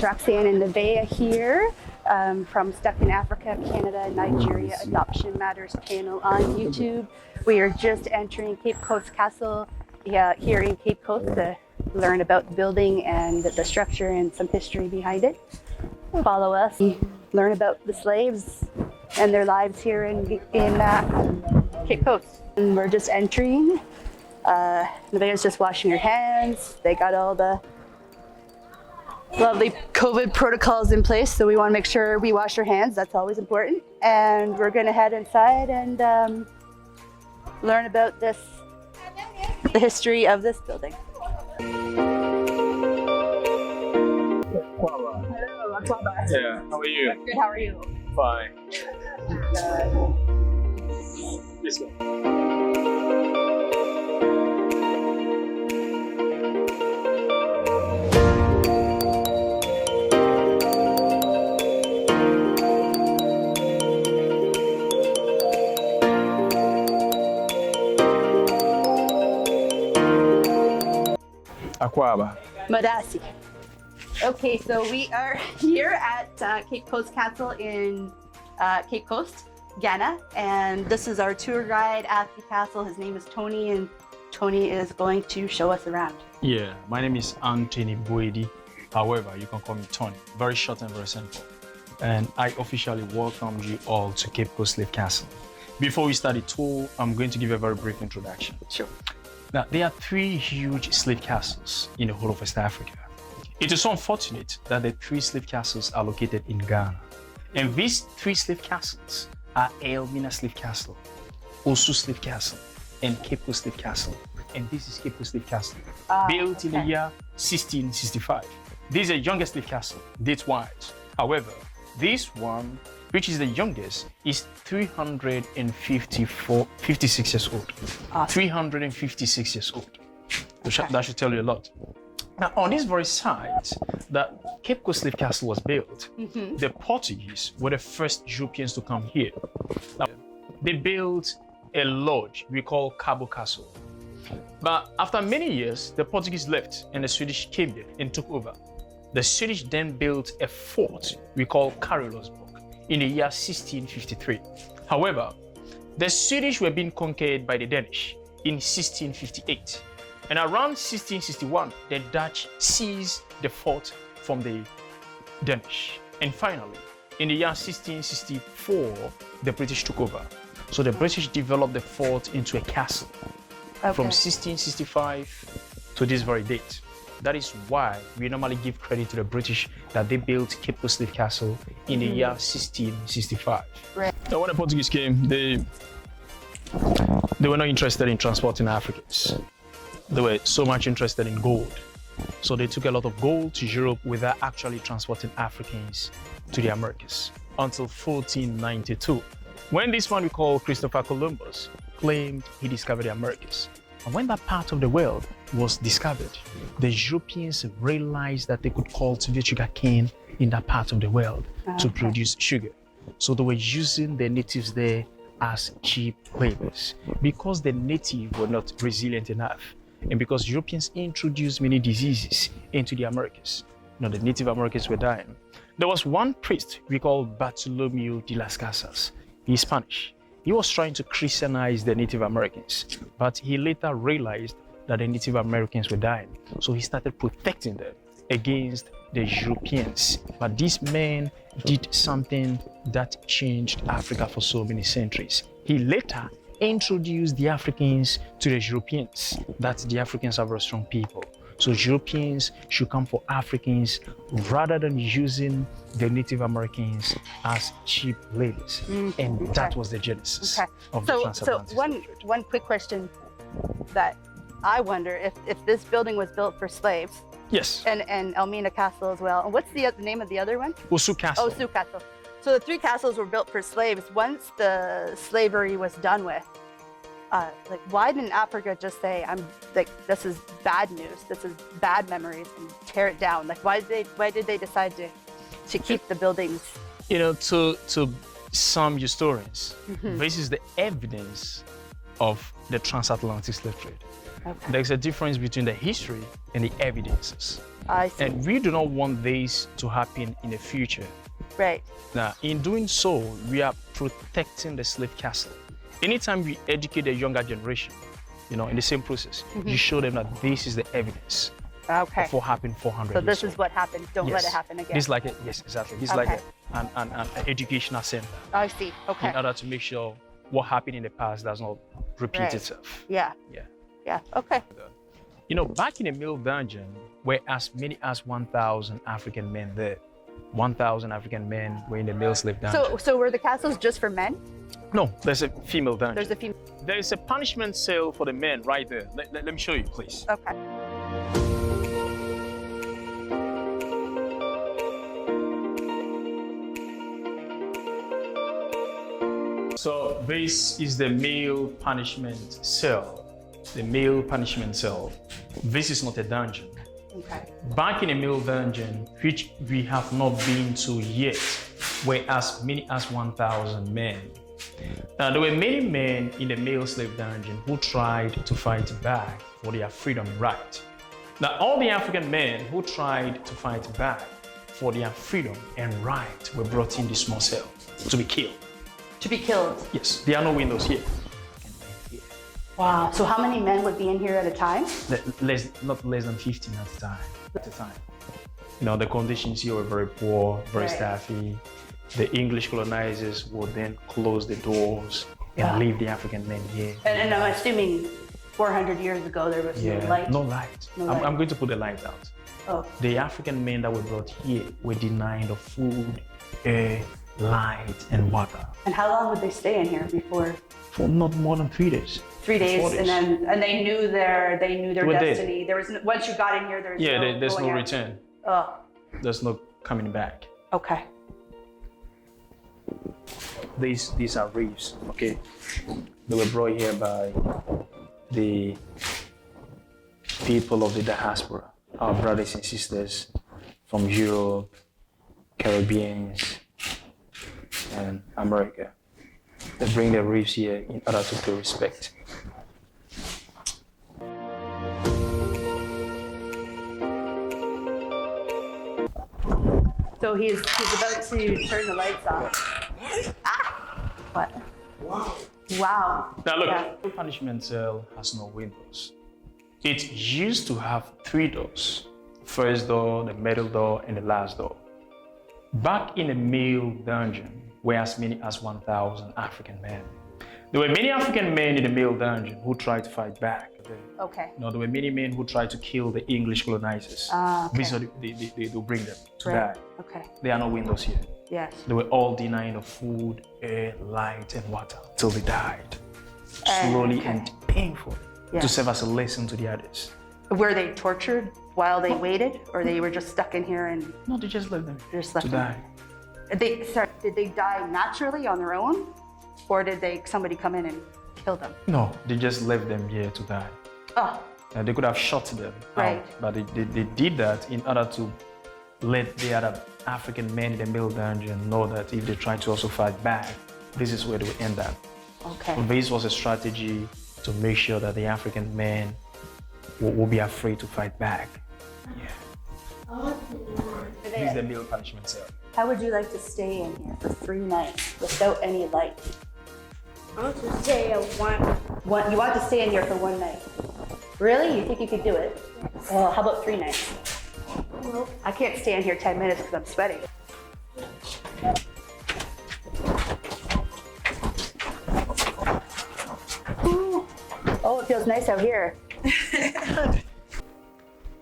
Roxanne and Nevaeh here from Stuck in Africa, Canada, Nigeria, Adoption Matters panel on YouTube. We are just entering Cape Coast Castle here in Cape Coast to learn about the building and the structure and some history behind it. Follow us, learn about the slaves and their lives here in Cape Coast. And we're just entering. Nevaeh's just washing her hands. They got all the lovely COVID protocols in place, so we want to make sure we wash our hands. That's always important. And we're going to head inside and learn about the history of this building. Hello, Akwaba. Yeah, how are you? Good, how are you? Fine. This one. Akwaba. Madasi. Okay, so we are here at Cape Coast Castle in Cape Coast, Ghana, and this is our tour guide at the castle. His name is Tony, and Tony is going to show us around. Yeah, my name is Anthony Boedi. However, you can call me Tony. Very short and very simple. And I officially welcome you all to Cape Coast Slave Castle. Before we start the tour, I'm going to give a very brief introduction. Sure. Now, there are 3 huge slave castles in the whole of West Africa. It is so unfortunate that the 3 slave castles are located in Ghana. And these 3 slave castles are Elmina Slave Castle, Osu Slave Castle, and Cape Coast Slave Castle. And this is Cape Coast Slave Castle, built in the year 1665. This is the youngest slave castle, date-wise. However, this one, which is the youngest, is 356 years old. 356 years old. That should tell you a lot. Now, on this very site that Cape Coast Slave Castle was built, the Portuguese were the first Europeans to come here. Now, they built a lodge we call Cabo Castle. But after many years, the Portuguese left and the Swedish came there and took over. The Swedish then built a fort we call Karolosborg in the year 1653. However, the Swedish were being conquered by the Danish in 1658. And around 1661, the Dutch seized the fort from the Danish. And finally, in the year 1664, the British took over. So the British developed the fort into a castle from 1665 to this very date. That is why we normally give credit to the British that they built Cape Coast Slave Castle in the year 1665. Right. Now, when the Portuguese came, they were not interested in transporting Africans. They were so much interested in gold. So they took a lot of gold to Europe without actually transporting Africans to the Americas until 1492, when this man we call Christopher Columbus claimed he discovered the Americas. And when that part of the world was discovered, the Europeans realized that they could cultivate sugarcane in that part of the world to produce sugar. So they were using the natives there as cheap laborers because the natives were not resilient enough. And because Europeans introduced many diseases into the Americas, the Native Americans were dying. There was one priest we call Bartolomeo de las Casas. He's Spanish. He was trying to Christianize the Native Americans, but he later realized that the Native Americans were dying. So he started protecting them against the Europeans. But this man did something that changed Africa for so many centuries. He later introduced the Africans to the Europeans, that the Africans are very strong people. So Europeans should come for Africans rather than using the Native Americans as cheap ladies. And that was the genesis of the transatlantic trade. One quick question that I wonder if this building was built for slaves. Yes. And Elmina Castle as well. And what's the name of the other one? Osu Castle. Osu Castle. So the 3 castles were built for slaves. Once the slavery was done with, why didn't Africa just say, this is bad news, this is bad memories, and tear it down? Why did they decide to keep the buildings? To some historians, this is the evidence of the transatlantic slave trade. Okay. There's a difference between the history and the evidences. I see. And we do not want this to happen in the future. Right. Now, in doing so, we are protecting the slave castle. Anytime we educate the younger generation, in the same process, you show them that this is the evidence Okay. of what happened 400 So years this ago. is what happened. Don't let it happen again. This like yes, exactly. This Okay. like an educational center I see. Okay. in order to make sure what happened in the past does not repeat Right. itself. Yeah. Yeah. Yeah. Okay. Back in the middle dungeon were as many as 1,000 African men there. 1,000 African men were in the male slave dungeon. So were the castles just for men? No, there's a female dungeon. There's a few. There is a punishment cell for the men right there. Let me show you, please. Okay. So this is the male punishment cell. The male punishment cell. This is not a dungeon. Okay. Back in the male dungeon, which we have not been to yet, were as many as 1,000 men. Now, there were many men in the male slave dungeon who tried to fight back for their freedom right. Now, all the African men who tried to fight back for their freedom and right were brought in this small cell to be killed. To be killed. Yes, there are no windows here. Wow. So how many men would be in here at a time? Not less than 15 at a time. The conditions here were very poor, very Right. staffy. The English colonizers would then close the doors and leave the African men here. And I'm assuming 400 years ago there was no light. No light. No light. I'm going to put the light out. Oh. The African men that were brought here were denied of food, air, light, and water And how long would they stay in here before? for not more than 3 days. 3 days, 4 days. and they knew their were dead. destiny. There was once you got in here, there's There's going no out. return. Oh. There's no coming back. Okay. These are reefs, okay? They were brought here by the people of the diaspora, our brothers and sisters from Europe, Caribbeans, and America. They bring the reefs here in order to pay respect. So he's about to turn the lights off. Ah! What? Wow. Now look, Yeah. the punishment cell has no windows. It used to have 3 doors. First door, the middle door, and the last door. Back in the male dungeon were as many as 1,000 African men. There were many African men in the male dungeon who tried to fight back. Okay. There were many men who tried to kill the English colonizers. Okay. These are they bring them to Right. die. Okay. There are no windows here. Yes. They were all denied of food, air, light, and water till they died. And- Slowly okay. and painfully to Yes. serve as a lesson to the others. Were they tortured while they waited, or they were just stuck in here and No, they just left them just left to them? die. Did they die naturally on their own, or did somebody come in and kill them? No, they just left them here to die. Oh. They could have shot them Right. out, but they did that in order to let the other African men in the middle dungeon know that if they try to also fight back, this is where they will end up. Okay. This was a strategy to make sure that the African men will be afraid to fight back. Yeah. This is the middle punishment cell. How would you like to stay in here for 3 nights without any light? I want to stay at one. You want to stay in here for 1 night? Really? You think you could do it? Well, how about 3 nights? Nope. I can't stay in here 10 minutes because I'm sweating. Ooh. Oh, it feels nice out here.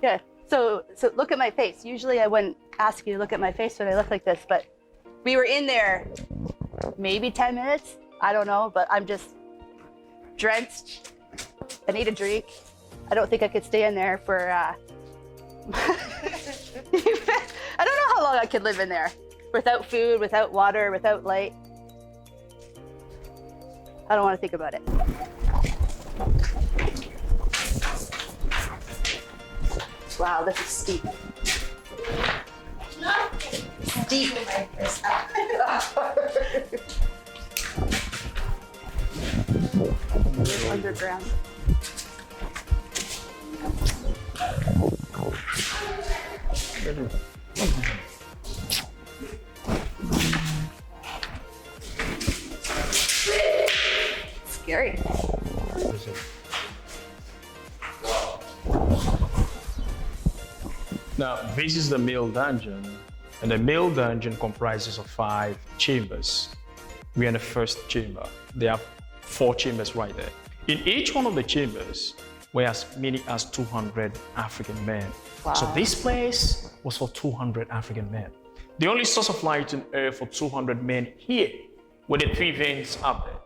Yeah. So look at my face. Usually I wouldn't ask you to look at my face when I look like this, but we were in there maybe 10 minutes. I don't know, but I'm just drenched. I need a drink. I don't think I could stay in there for, I don't know how long I could live in there without food, without water, without light. I don't want to think about it. Wow, this is steep. Steep. We're underground. Scary. Now, this is the male dungeon, and the male dungeon comprises of 5 chambers. We are in the first chamber. There are 4 chambers right there. In each one of the chambers were as many as 200 African men. Wow. So this place was for 200 African men. The only source of light and air for 200 men here were the 3 veins up there.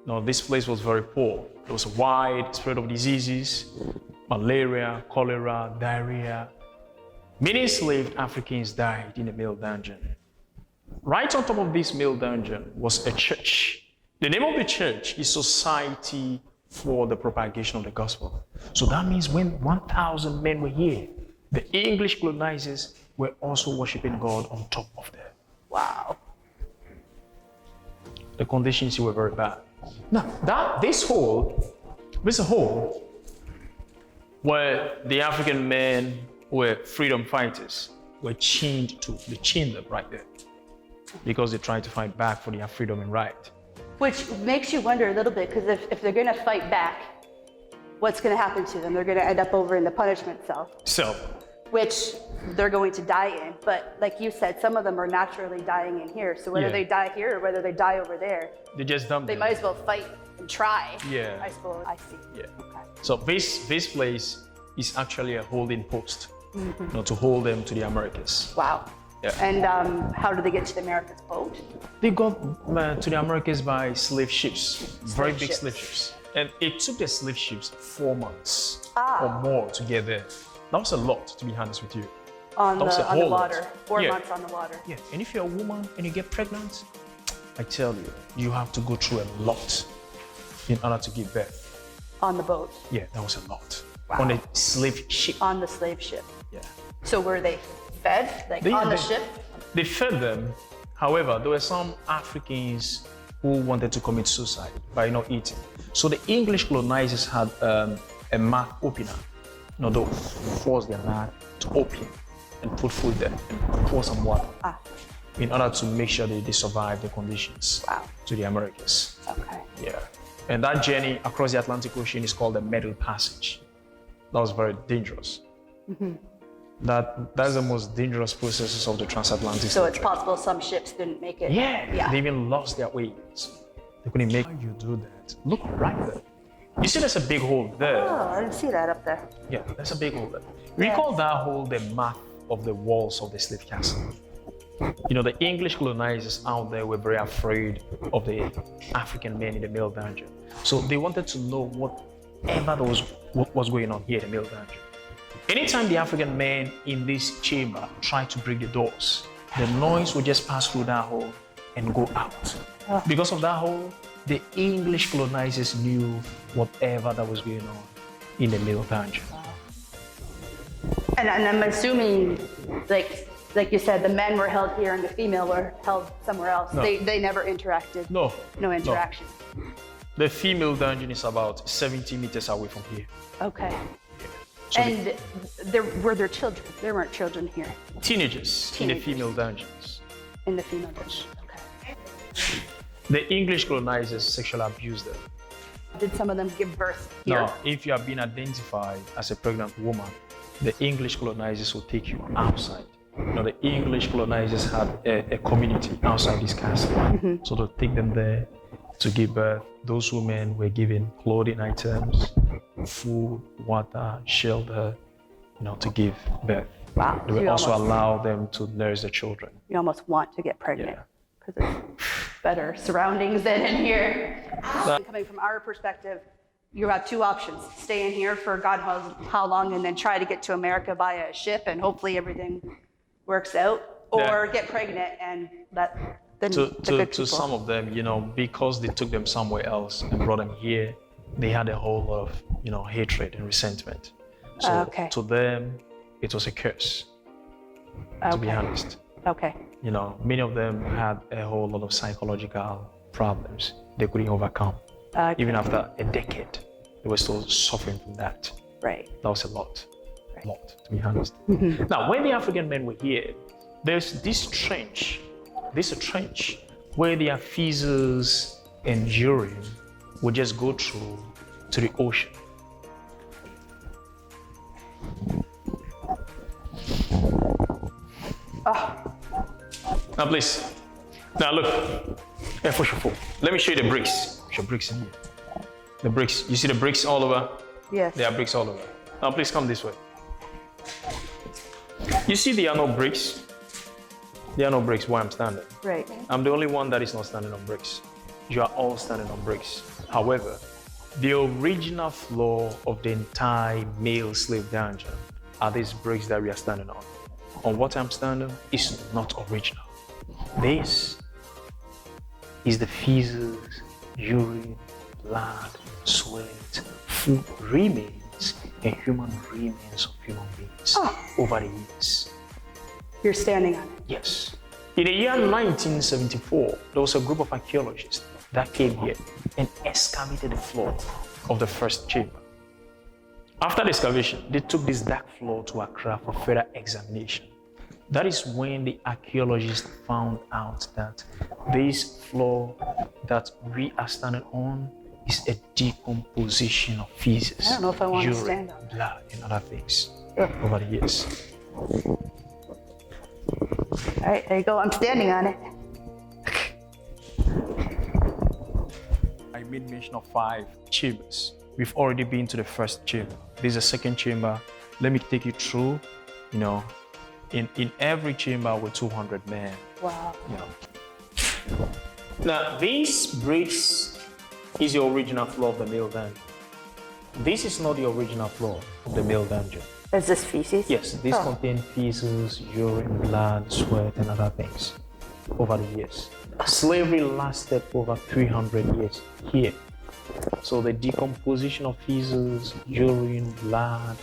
Now, this place was very poor. There was a wide spread of diseases, malaria, cholera, diarrhea. Many enslaved Africans died in the male dungeon. Right on top of this male dungeon was a church. The name of the church is Society for the Propagation of the Gospel. So that means when 1,000 men were here, the English colonizers were also worshiping God on top of them. Wow. The conditions were very bad. Now, this is a hole where the African men were freedom fighters were chained to. They chained them right there because they tried to fight back for their freedom and right. Which makes you wonder a little bit, because if they're going to fight back, what's going to happen to them? They're going to end up over in the punishment cell, which they're going to die in. But like you said, some of them are naturally dying in here. So whether they die here or whether they die over there, they just dump them. They might as well fight and try. Yeah. I suppose. I see. Yeah. Okay. So this place is actually a holding post, to hold them to the Americas. Wow. Yeah. And how do they get to the Americas? Boat? They got to the Americas by slave ships, very big ships. slave ships. And it took the slave ships 4 months Ah. or more to get there. That was a lot, to be honest with you. On That was a the whole water. lot. 4 Yeah. months on the water. Yeah, and if you're a woman and you get pregnant, I tell you, you have to go through a lot in order to give birth. On the boat. Yeah, that was a lot. Wow. On a slave ship. On the slave ship. Yeah. So were they fed? Like on the ship? They fed them. However, there were some Africans who wanted to commit suicide by not eating. So the English colonizers had a mouth opener. They'll force their mouth to open and put food there and pour some water in order to make sure they survive the conditions to the Americas. Okay. Yeah. And that journey across the Atlantic Ocean is called the Middle Passage. That was very dangerous. That's the most dangerous processes of the transatlantic. So it's possible some ships didn't make it. Yeah. They even lost their ways. They couldn't make. How you do that? Look right there. You see, there's a big hole there. Oh, I didn't see that up there. Yeah, there's a big hole there. We call that hole the mouth of the walls of the slave castle. The English colonizers out there were very afraid of the African men in the male dungeon. So they wanted to know what was going on here in the male dungeon. Anytime the African men in this chamber tried to break the doors, the noise would just pass through that hole and go out. Because of that hole, the English colonizers knew whatever that was going on in the male dungeon. And I'm assuming, like you said, the men were held here and the female were held somewhere else. No. They never interacted. No. No interaction. No. The female dungeon is about 70 meters away from here. Okay. So and were there children? There weren't children here. Teenagers in the female dungeons. In the female dungeon. Okay. The English colonizers sexually abused them. Did some of them give birth here? No, if you have been identified as a pregnant woman, the English colonizers will take you outside. The English colonizers had a community outside this castle. So they'll take them there to give birth. Those women were given clothing items, food, water, shelter, to give birth. Wow. They will also allow them to nurse the children. You almost want to get pregnant because it's better surroundings than in here. Coming from our perspective, you have 2 options. Stay in here for God knows how long and then try to get to America via a ship and hopefully everything works out, or get pregnant and let the good people. To some of them, because they took them somewhere else and brought them here, they had a whole lot of, hatred and resentment. So to them, it was a curse, to be honest. Okay. Many of them had a whole lot of psychological problems they couldn't overcome. Even after a decade, they were still suffering from that. Right. That was a lot. a lot, to be honest. Now, when the African men were here, there's this trench where their feces and urine would just go through to the ocean. Now, please. Now, look. Let me show you the bricks. Your bricks in here. The bricks. You see the bricks all over? Yes. There are bricks all over. Now, please come this way. You see there are no bricks? There are no bricks where I'm standing. Right. I'm the only one that is not standing on bricks. You are all standing on bricks. However, the original floor of the entire male slave dungeon are these bricks that we are standing on. On what I'm standing is not original. This is the feces, urine, blood, sweat, food remains, and human remains of human beings over the years. You're standing on it. Yes. In the year 1974, there was a group of archaeologists that came here and excavated the floor of the first chamber. After the excavation, they took this dark floor to Accra for further examination. That is when the archaeologists found out that this floor that we are standing on is a decomposition of feces, I don't know if I want to urine, stand on blood, and other things Ugh. over the years. All right, there you go. I'm standing on it. I made mention of 5 chambers. We've already been to the first chamber. This is the second chamber. Let me take you through, in every chamber with 200 men. Wow. Now, these bricks is the original floor of the male dungeon. This is not the original floor of the male dungeon. Is this feces? Yes, these contain feces, urine, blood, sweat, and other things over the years. Slavery lasted over 300 years here. So the decomposition of feces, urine, blood,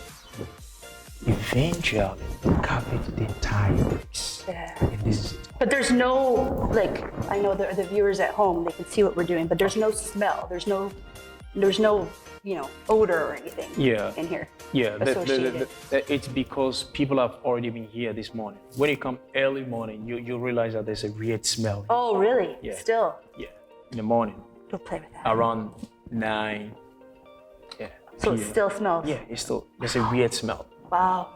eventually covered the entire bricks. Yeah. And this is it. But there's no, I know the viewers at home, they can see what we're doing, but there's no smell. There's no, odor or anything in here. Yeah, associated. it's because people have already been here this morning. When you come early morning, you realize that there's a weird smell. Oh, really? Yeah. Still? Yeah, in the morning. Don't play with that. Around 9. Yeah. So it PM. still smells? Yeah, there's a weird smell. Wow.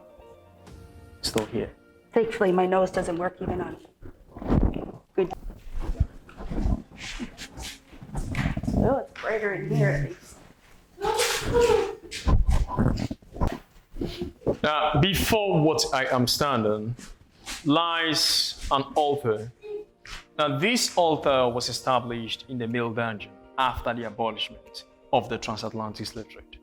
Still here. Thankfully, my nose doesn't work even on good. Oh, it's brighter in here at least. Now, before what I am standing lies an altar. Now, this altar was established in the male dungeon after the abolishment of the transatlantic slave trade.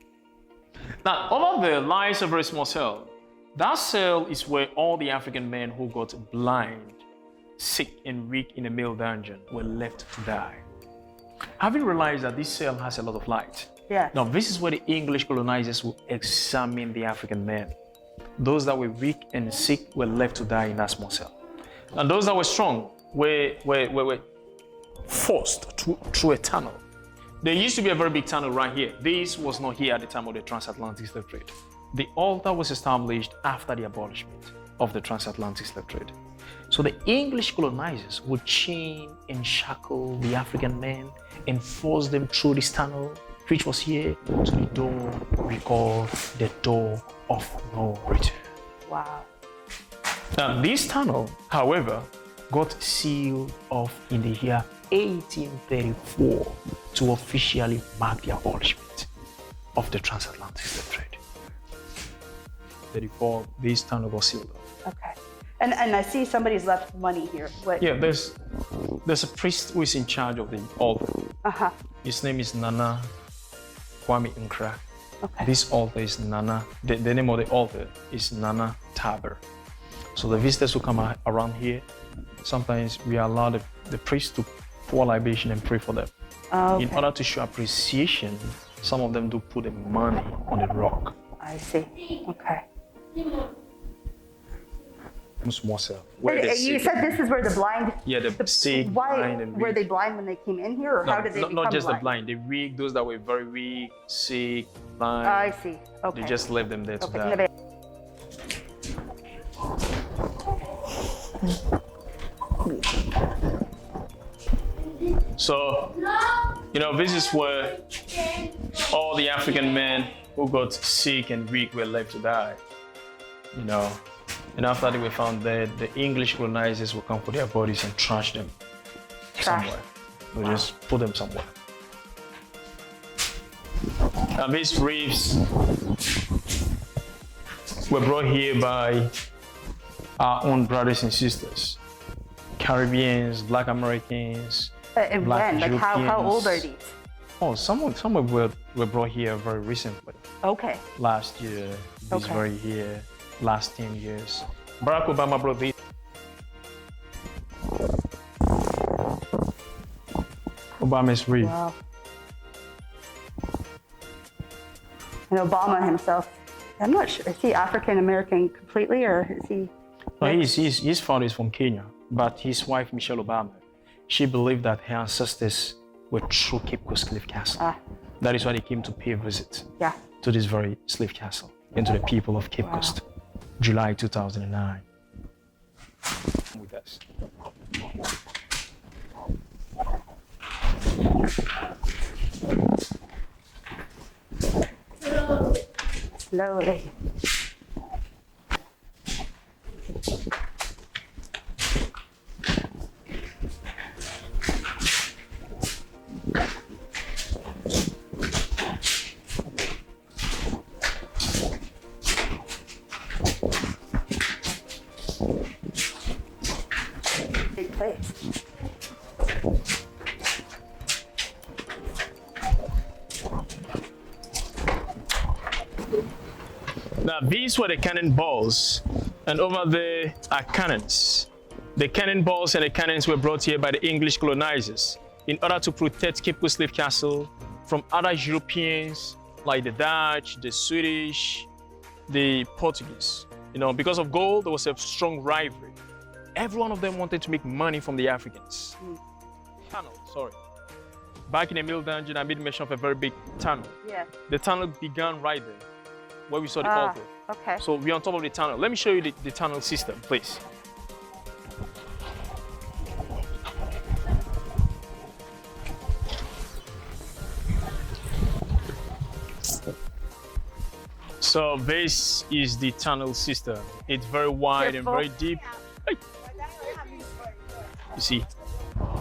Now, over there lies a very small cell. That cell is where all the African men who got blind, sick, and weak in the male dungeon were left to die. Having realized that this cell has a lot of light, now this is where the English colonizers will examine the African men. Those that were weak and sick were left to die in that small cell. And those that were strong were forced through a tunnel. There used to be a very big tunnel right here. This was not here at the time of the transatlantic slave trade. The altar was established after the abolishment of the transatlantic slave trade. So the English colonizers would chain and shackle the African men and force them through this tunnel, which was here, to the door we call the door of no return. Wow. Now, this tunnel, however, got sealed off in the year 1834 to officially mark the abolishment of the transatlantic slave trade. 34, this tunnel was sealed off. Okay. And I see somebody's left money here. What? Yeah, there's a priest who is in charge of the altar. Uh-huh. His name is Nana Kwame Nkra. Okay. This altar is Nana, the name of the altar is Nana Taber. So the visitors who come around here, sometimes we allow the priest to pour libation and pray for them. Okay. In order to show appreciation, some of them do put the money on the rock. I see. Okay. Small cell. You said this is where the blind. Yeah, the sick, blind, and weak. Were they blind when they came in here, or how did they become blind? Not just the blind, the weak, those that were very weak, sick, blind. I see. Okay. They just left them there to die. Nevaeh. So, this is where all the African men who got sick and weak were left to die. And after they were found dead, the English colonizers will come for their bodies and trash them somewhere. We'll just put them somewhere. Now these reefs were brought here by our own brothers and sisters, Caribbeans, Black Americans, And Black when? Like how old are Europeans. these? Oh, some were brought here very recently. Okay. Last year, these Okay. were here. Last 10 years. Barack Obama brought these. Obama's reef. Wow. And Obama himself, I'm not sure, is he African American completely or is he? No, his father is from Kenya, but his wife, Michelle Obama, she believed that her ancestors were true Cape Coast slave castle. Ah, That is why they came to pay a visit yeah. to this very slave castle and to the people of Cape Wow. Coast, July 2009. With us. Slowly. Big place. Now, these were the cannonballs, and over there are cannons. The cannonballs and the cannons were brought here by the English colonizers in order to protect Cape Coast Slave Castle from other Europeans like the Dutch, the Swedish, the Portuguese. Because of gold, there was a strong rivalry. Every one of them wanted to make money from the Africans. Tunnel, sorry. Back in the middle dungeon, I made mention of a very big tunnel. Yeah. The tunnel began right there, where we saw the Ah, altar. okay. So we're on top of the tunnel. Let me show you the tunnel system, please. So this is the tunnel system. It's very wide and very deep. Hey. You see,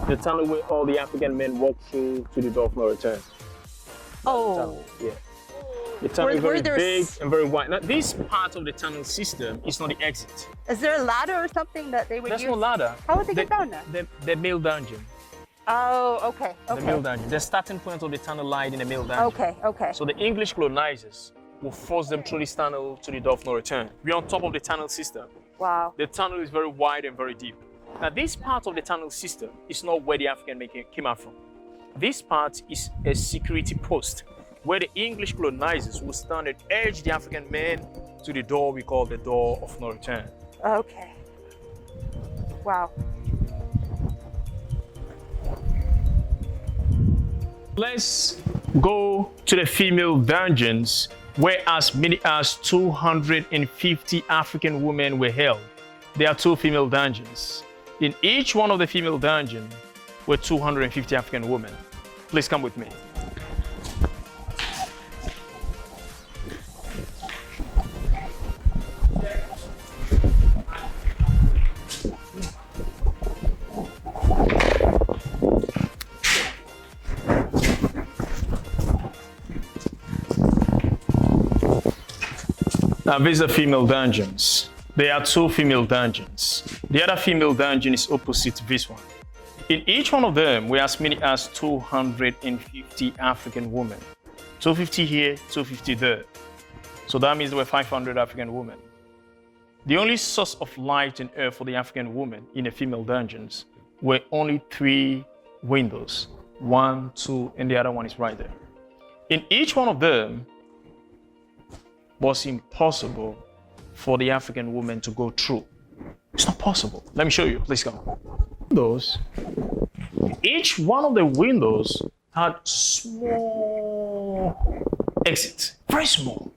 the tunnel where all the African men walk through to the door of no return. Oh, Yeah. The tunnel is Were very there big s- and very wide. Now, this part of the tunnel system is not the exit. is there a ladder or something that they would There's use? no ladder. How would they get down there? The middle dungeon. Oh, okay. The Okay. middle dungeon. The starting point of the tunnel lied in the middle dungeon. Okay. Okay. So the English colonizers will force them through this tunnel to the door of no return. We're on top of the tunnel system. Wow. The tunnel is very wide and very deep. Now, this part of the tunnel system is not where the African men came out from. This part is a security post where the English colonizers will stand and urge the African men to the door we call the door of no return. Okay. Wow. Let's go to the female dungeons where as many as 250 African women were held. There are 2 female dungeons. In each one of the female dungeons were 250 African women. Please come with me. Now, these are female dungeons. There are 2 female dungeons. The other female dungeon is opposite this one. In each one of them, we have as many as 250 African women. 250 here, 250 there. So that means there were 500 African women. The only source of light and air for the African women in the female dungeons were only 3 windows. 1, 2, and the other one is right there. In each one of them, was impossible for the African woman to go through. It's not possible. Let me show you. Please come. Windows. Each one of the windows had small exits, very small.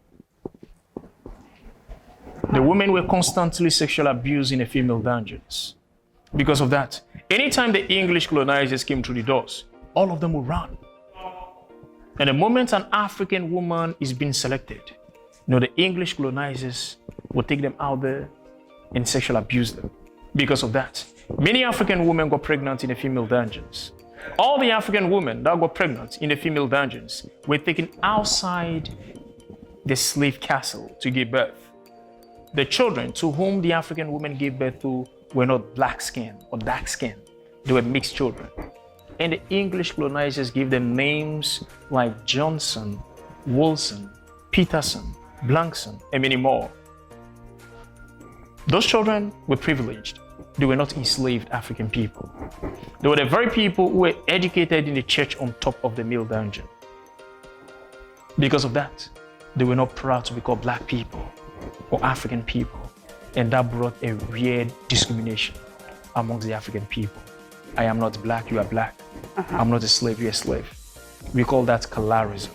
The women were constantly sexually abused in the female dungeons. Because of that, anytime the English colonizers came through the doors, all of them would run. And the moment an African woman is being selected, the English colonizers will take them out there and sexually abuse them. Because of that, many African women got pregnant in the female dungeons. All the African women that got pregnant in the female dungeons were taken outside the slave castle to give birth. The children to whom the African women gave birth to were not black skin or dark skin. They were mixed children. And the English colonizers gave them names like Johnson, Wilson, Peterson, Blankson, and many more. Those children were privileged. They were not enslaved African people. They were the very people who were educated in the church on top of the male dungeon. Because of that, they were not proud to be called black people or African people. And that brought a weird discrimination amongst the African people. I am not black, you are black. I'm not a slave, you're a slave. We call that colorism.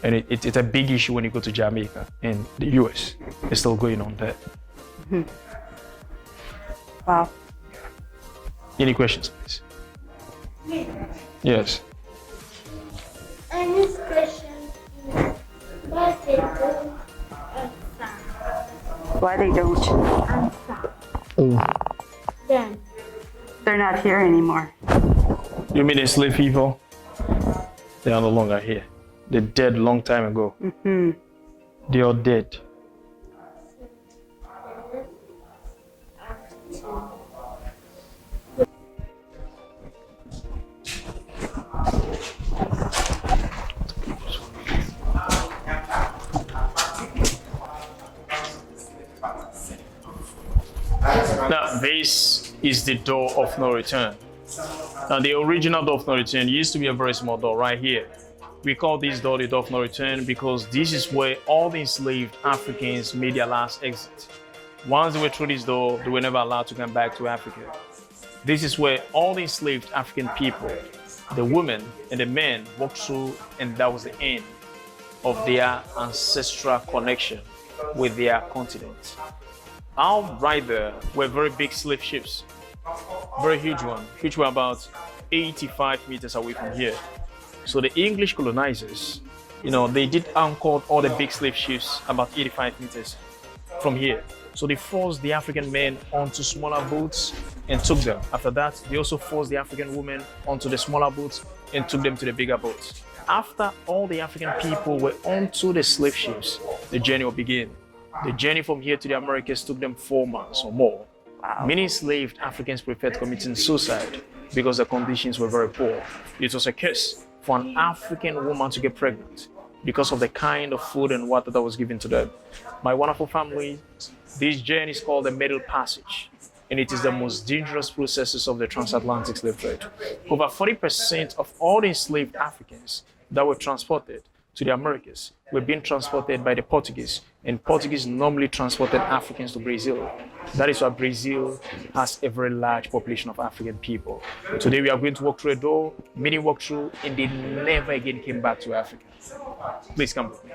And it's a big issue when you go to Jamaica and the US. It's still going on there. Wow. Any questions, please? Yes. And this question is, why they don't answer? Why they don't? Then. They're not here anymore. You mean enslaved people? They are no longer here. They're dead long time ago. They are dead. Now, this is the door of no return. Now, the original door of no return used to be a very small door right here. We call this door the door of no return because this is where all the enslaved Africans made their last exit. Once they were through this door, they were never allowed to come back to Africa. This is where all the enslaved African people, the women and the men, walked through, and that was the end of their ancestral connection with their continent. Out right there were very big slave ships, very huge one, which were about 85 meters away from here. So the English colonizers, they did anchor all the big slave ships about 85 meters from here. So they forced the African men onto smaller boats and took them. After that, they also forced the African women onto the smaller boats and took them to the bigger boats. After all the African people were onto the slave ships, the journey will begin. The journey from here to the Americas took them 4 months or more. Wow. Many enslaved Africans preferred committing suicide because the conditions were very poor. It was a curse for an African woman to get pregnant because of the kind of food and water that was given to them. My wonderful family, this journey is called the Middle Passage, and it is the most dangerous processes of the transatlantic slave trade. Over 40% of all the enslaved Africans that were transported to the Americas were being transported by the Portuguese, and Portuguese normally transported Africans to Brazil. That is why Brazil has a very large population of African people. Today we are going to walk through a door, many walked through, and they never again came back to Africa. Please come with me.